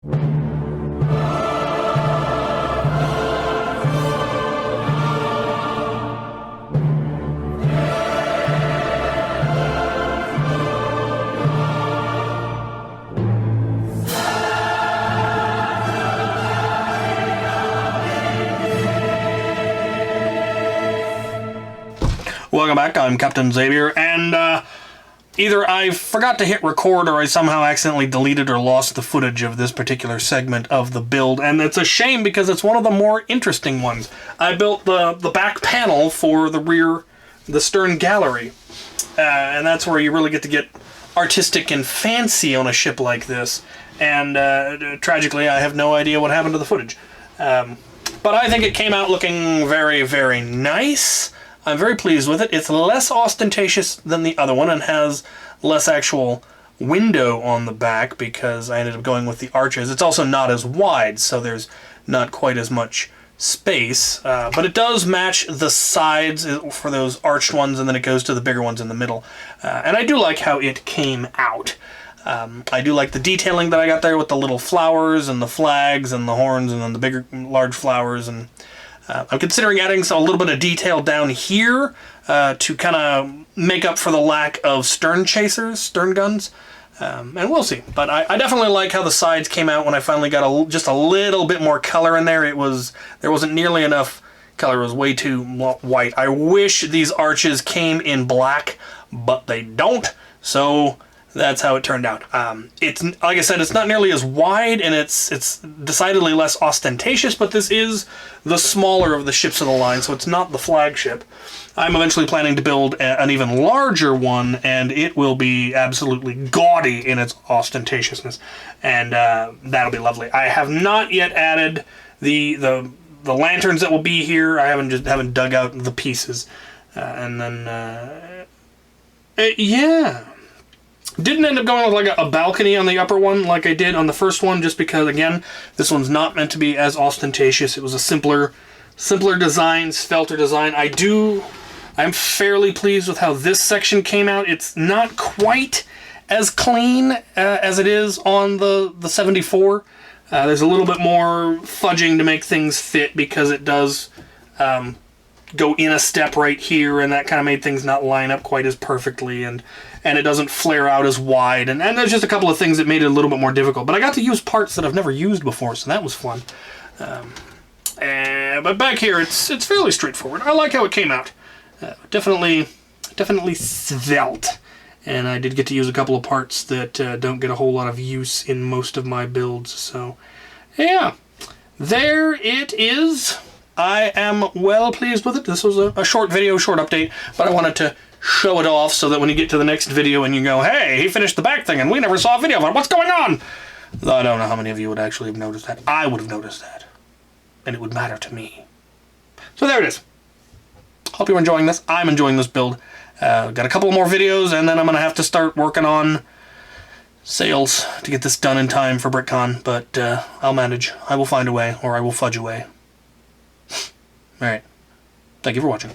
Welcome back, I'm Captain Xavier, and either I forgot to hit record or I somehow accidentally deleted or lost the footage of this particular segment of the build, and it's a shame because it's one of the more interesting ones. I built the back panel for the stern gallery, and that's where you really get to get artistic and fancy on a ship like this, and tragically I have no idea what happened to the footage. But I think it came out looking very, very nice. I'm very pleased with it. It's less ostentatious than the other one and has less actual window on the back because I ended up going with the arches. It's also not as wide, so there's not quite as much space. But it does match the sides for those arched ones, and then it goes to the bigger ones in the middle. And I do like how it came out. I do like the detailing that I got there with the little flowers and the flags and the horns and then the bigger, large flowers. And I'm considering adding a little bit of detail down here to kind of make up for the lack of stern guns, and we'll see. But I definitely like how the sides came out when I finally got just a little bit more color in there. There wasn't nearly enough color. It was way too white. I wish these arches came in black, but they don't, so that's how it turned out. It's, like I said, it's not nearly as wide, and it's decidedly less ostentatious, but this is the smaller of the ships of the line, so it's not the flagship. I'm eventually planning to build an even larger one, and it will be absolutely gaudy in its ostentatiousness, and that'll be lovely. I have not yet added the lanterns that will be here. I haven't dug out the pieces, and then yeah. Didn't end up going with like a balcony on the upper one like I did on the first one, just because, again, this one's not meant to be as ostentatious. It was a simpler design, svelter design. I'm fairly pleased with how this section came out. It's not quite as clean as it is on the 74. There's a little bit more fudging to make things fit because it does go in a step right here, and that kind of made things not line up quite as perfectly, and it doesn't flare out as wide, and there's just a couple of things that made it a little bit more difficult. But I got to use parts that I've never used before, so that was fun. But back here, it's fairly straightforward. I like how it came out. Definitely svelte, and I did get to use a couple of parts that don't get a whole lot of use in most of my builds. So, yeah, there it is. I am well pleased with it. This was a short video, short update, but I wanted to show it off so that when you get to the next video and you go, hey, he finished the back thing and we never saw a video of it, what's going on? I don't know how many of you would actually have noticed that. I would have noticed that, and it would matter to me. So there it is. Hope you're enjoying this. I'm enjoying this build. Got a couple more videos, and then I'm going to have to start working on sales to get this done in time for BritCon, but I'll manage. I will find a way, or I will fudge away. Alright. Thank you for watching.